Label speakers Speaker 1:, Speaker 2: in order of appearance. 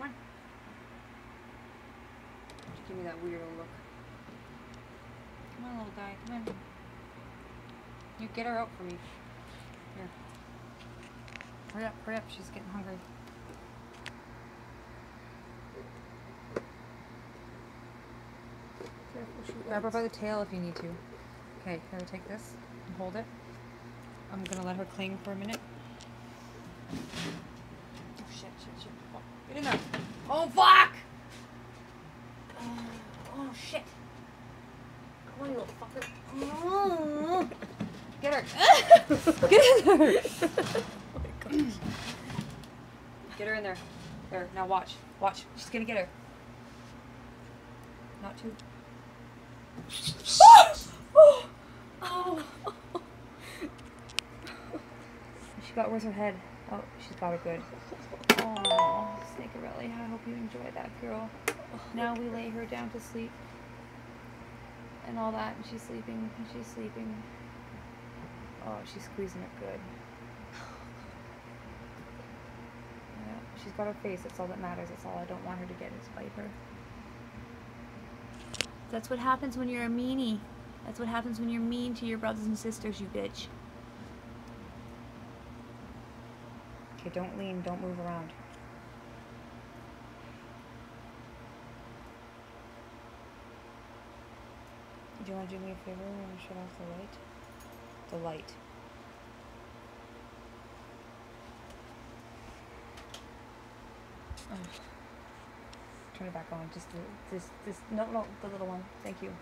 Speaker 1: on. Just give me that weird look. Come on, little guy. Come on. You get her out for me. Here. Hurry up, hurry up. She's getting hungry. Grab her by the tail if you need to. Okay, here, take this and hold it. I'm gonna let her cling for a minute. Oh shit, shit, shit. Oh, get in there. Oh fuck! Oh shit. Come on, you little fucker. Oh. Get her. Get in there.
Speaker 2: Oh my gosh.
Speaker 1: Get her in there. There, now watch. Watch. She's gonna get her. Not too. Oh! Oh! She got, where's her head? Oh, she's got it good. Oh, Snakerelli, I hope you enjoy that, girl. Now we lay her down to sleep. And all that, and she's sleeping, and she's sleeping. Oh, she's squeezing it good. Yeah, she's got her face, that's all that matters. That's all I don't want her to get is bite her. That's what happens when you're a meanie. That's what happens when you're mean to your brothers and sisters, you bitch. Okay, don't lean, don't move around. Do you want to do me a favor and shut off the light? The light. Oh. Turn it back on. Just no, the little one. Thank you.